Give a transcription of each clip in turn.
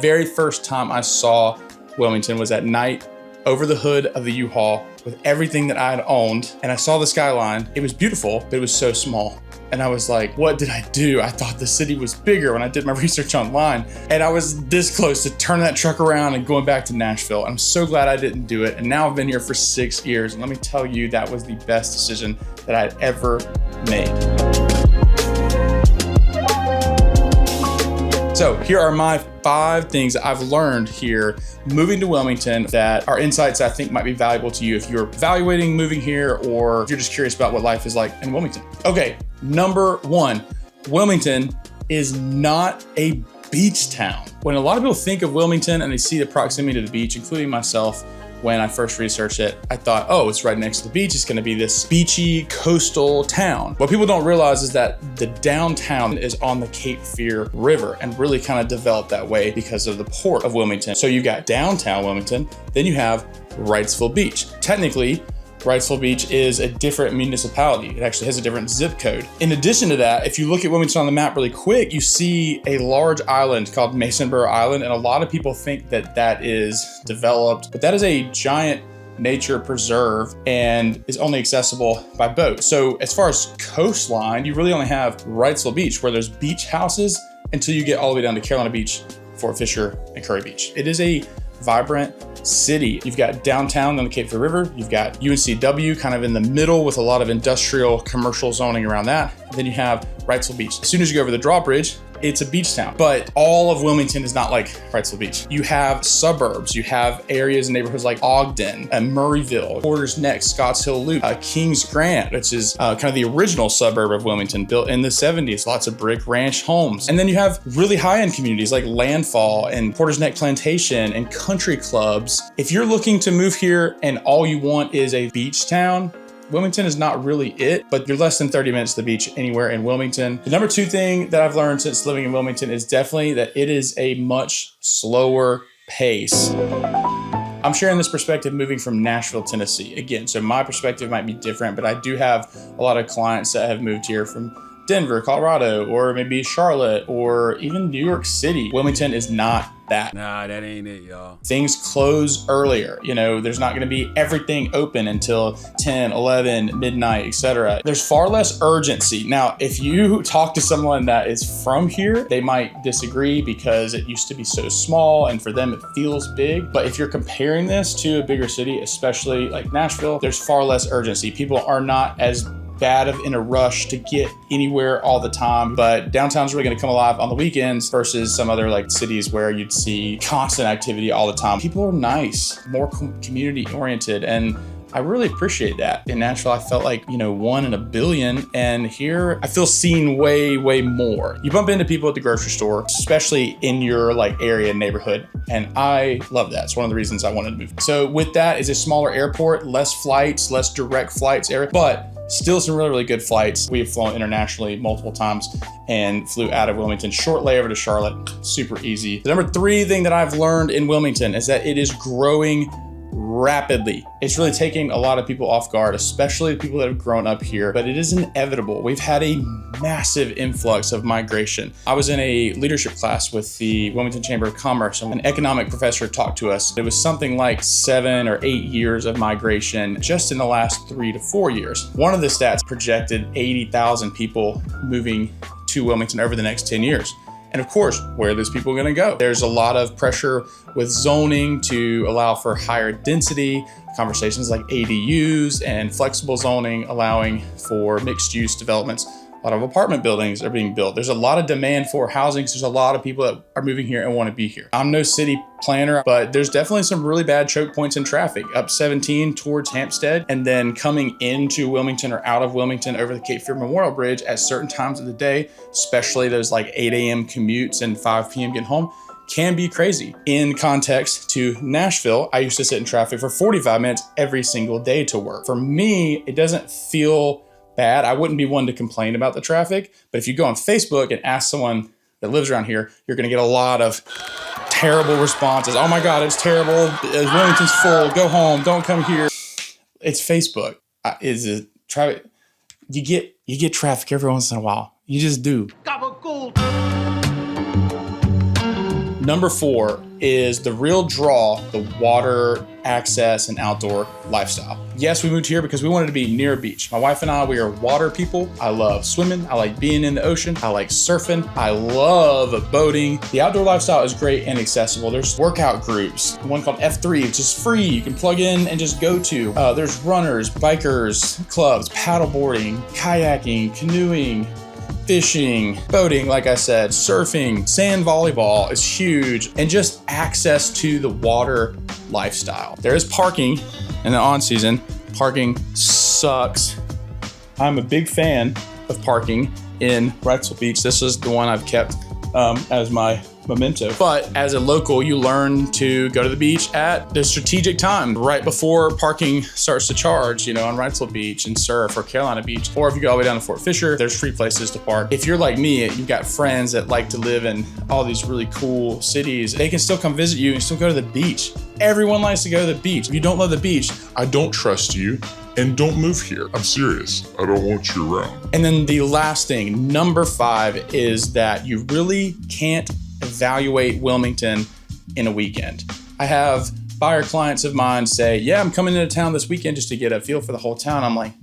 very first time I saw Wilmington was at night over the hood of the U-Haul with everything that I had owned. And I saw the skyline. It was beautiful, but it was so small. And I was like, what did I do? I thought the city was bigger when I did my research online. And I was this close to turning that truck around and going back to Nashville. I'm so glad I didn't do it. And now I've been here for 6 years. And let me tell you, that was the best decision that I had ever made. So here are my 5 things that I've learned here moving to Wilmington that are insights I think might be valuable to you if you're evaluating moving here or if you're just curious about what life is like in Wilmington. Okay, number 1, Wilmington is not a beach town. When a lot of people think of Wilmington and they see the proximity to the beach, including myself, when I first researched it, I thought, oh, it's right next to the beach. It's gonna be this beachy coastal town. What people don't realize is that the downtown is on the Cape Fear River and really kind of developed that way because of the port of Wilmington. So you've got downtown Wilmington, then you have Wrightsville Beach. Technically, Wrightsville Beach is a different municipality. It actually has a different zip code. In addition to that, if you look at Wilmington on the map really quick, you see a large island called Masonboro Island, and a lot of people think that that is developed, but that is a giant nature preserve and is only accessible by boat. So as far as coastline, you really only have Wrightsville Beach, where there's beach houses until you get all the way down to Carolina Beach, Fort Fisher, and Curry Beach. It is a vibrant city. You've got downtown on the Cape Fear River. You've got UNCW kind of in the middle with a lot of industrial commercial zoning around that. And then you have Wrightsville Beach. As soon as you go over the drawbridge, it's a beach town. But all of Wilmington is not like Wrightsville Beach. You have suburbs. You have areas and neighborhoods like Ogden and Murrayville, Porter's Neck, Scotts Hill Loop, Kings Grant, which is kind of the original suburb of Wilmington, built in the 70s. Lots of brick ranch homes. And then you have really high-end communities like Landfall and Porter's Neck Plantation and country clubs. If you're looking to move here and all you want is a beach town, Wilmington is not really it, but you're less than 30 minutes to the beach anywhere in Wilmington. The number 2 thing that I've learned since living in Wilmington is definitely that it is a much slower pace. I'm sharing this perspective moving from Nashville, Tennessee. Again, so my perspective might be different, but I do have a lot of clients that have moved here from Denver, Colorado, or maybe Charlotte, or even New York City. Wilmington is not that. Nah, that ain't it, y'all. Things close earlier. You know, there's not gonna be everything open until 10, 11, midnight, etc. There's far less urgency. Now, if you talk to someone that is from here, they might disagree because it used to be so small and for them it feels big. But if you're comparing this to a bigger city, especially like Nashville, there's far less urgency. People are not as bad of in a rush to get anywhere all the time, but downtown's really going to come alive on the weekends versus some other like cities where you'd see constant activity all the time. People are nice, more community oriented, and I really appreciate that. In Nashville, I felt like, 1 in a billion, and here I feel seen way, way more. You bump into people at the grocery store, especially in your like area neighborhood, and I love that. It's one of the reasons I wanted to move. So with that is a smaller airport, less flights, less direct flights area, but still some really, really good flights. We have flown internationally multiple times and flew out of Wilmington, short layover to Charlotte, super easy. The number 3 thing that I've learned in Wilmington is that it is growing rapidly. It's really taking a lot of people off guard, especially people that have grown up here, but it is inevitable. We've had a massive influx of migration. I was in a leadership class with the Wilmington Chamber of Commerce, and an economic professor talked to us. It was something like 7 or 8 years of migration just in the last 3 to 4 years. One of the stats projected 80,000 people moving to Wilmington over the next 10 years. And of course, where are those people gonna go? There's a lot of pressure with zoning to allow for higher density, conversations like ADUs and flexible zoning, allowing for mixed use developments. A lot of apartment buildings are being built. There's a lot of demand for housing, so there's a lot of people that are moving here and wanna be here. I'm no city planner, but there's definitely some really bad choke points in traffic. Up 17 towards Hampstead, and then coming into Wilmington or out of Wilmington over the Cape Fear Memorial Bridge at certain times of the day, especially those like 8 a.m. commutes and 5 p.m. getting home, can be crazy. In context to Nashville, I used to sit in traffic for 45 minutes every single day to work. For me, it doesn't feel bad. I wouldn't be one to complain about the traffic, but if you go on Facebook and ask someone that lives around here, you're gonna get a lot of terrible responses. Oh my God, it's terrible. Wilmington's full. Go home. Don't come here. It's Facebook. You get traffic every once in a while. You just do. Number 4 is the real draw, the water access and outdoor lifestyle. Yes, we moved here because we wanted to be near a beach. My wife and I, we are water people. I love swimming. I like being in the ocean. I like surfing. I love boating. The outdoor lifestyle is great and accessible. There's workout groups, one called F3, which is free. You can plug in and just go to. There's runners, bikers, clubs, paddleboarding, kayaking, canoeing, fishing, boating, like I said, surfing, sand volleyball is huge, and just access to the water lifestyle. There is parking in the on-season. Parking sucks. I'm a big fan of parking in Wrightsville Beach. This is the one I've kept as my memento. But as a local, you learn to go to the beach at the strategic time, right before parking starts to charge, on Wrightsville Beach and surf, or Carolina Beach. Or if you go all the way down to Fort Fisher, there's free places to park. If you're like me, you've got friends that like to live in all these really cool cities, they can still come visit you and still go to the beach. Everyone likes to go to the beach. If you don't love the beach, I don't trust you. And don't move here. I'm serious. I don't want you around. And then the last thing, number 5, is that you really can't evaluate Wilmington in a weekend. I have buyer clients of mine say, yeah, I'm coming into town this weekend just to get a feel for the whole town. I'm like,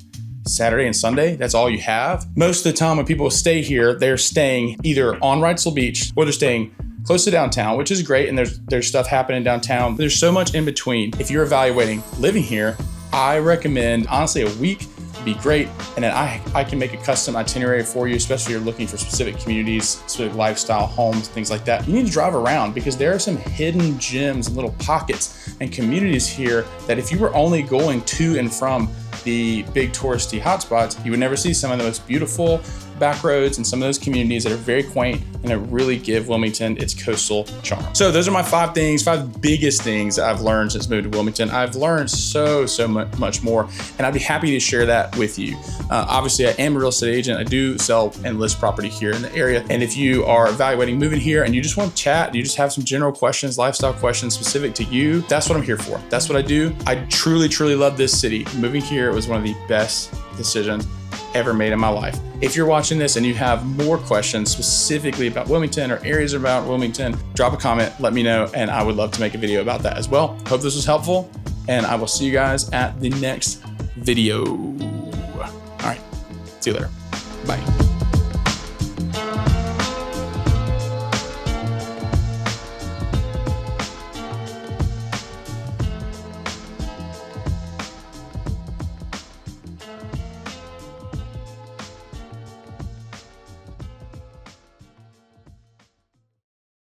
Saturday and Sunday, that's all you have? Most of the time when people stay here, they're staying either on Wrightsville Beach or they're staying close to downtown, which is great. And there's stuff happening downtown. There's so much in between. If you're evaluating living here, I recommend, honestly, a week would be great. And then I can make a custom itinerary for you, especially if you're looking for specific communities, specific lifestyle, homes, things like that. You need to drive around because there are some hidden gems and little pockets and communities here that if you were only going to and from the big touristy hotspots, you would never see some of the most beautiful back roads and some of those communities that are very quaint and that really give Wilmington its coastal charm. So those are my 5 biggest things I've learned since moving to Wilmington. I've learned so much more, and I'd be happy to share that with you. Obviously, I am a real estate agent. I do sell and list property here in the area. And if you are evaluating moving here and you just want to chat, you just have some general questions, lifestyle questions specific to you, that's what I'm here for. That's what I do. I truly love this city. Moving here was one of the best decisions ever made in my life. If you're watching this and you have more questions specifically about Wilmington or areas about Wilmington, drop a comment, let me know, and I would love to make a video about that as well. Hope this was helpful, and I will see you guys at the next video. All right, see you later. Bye.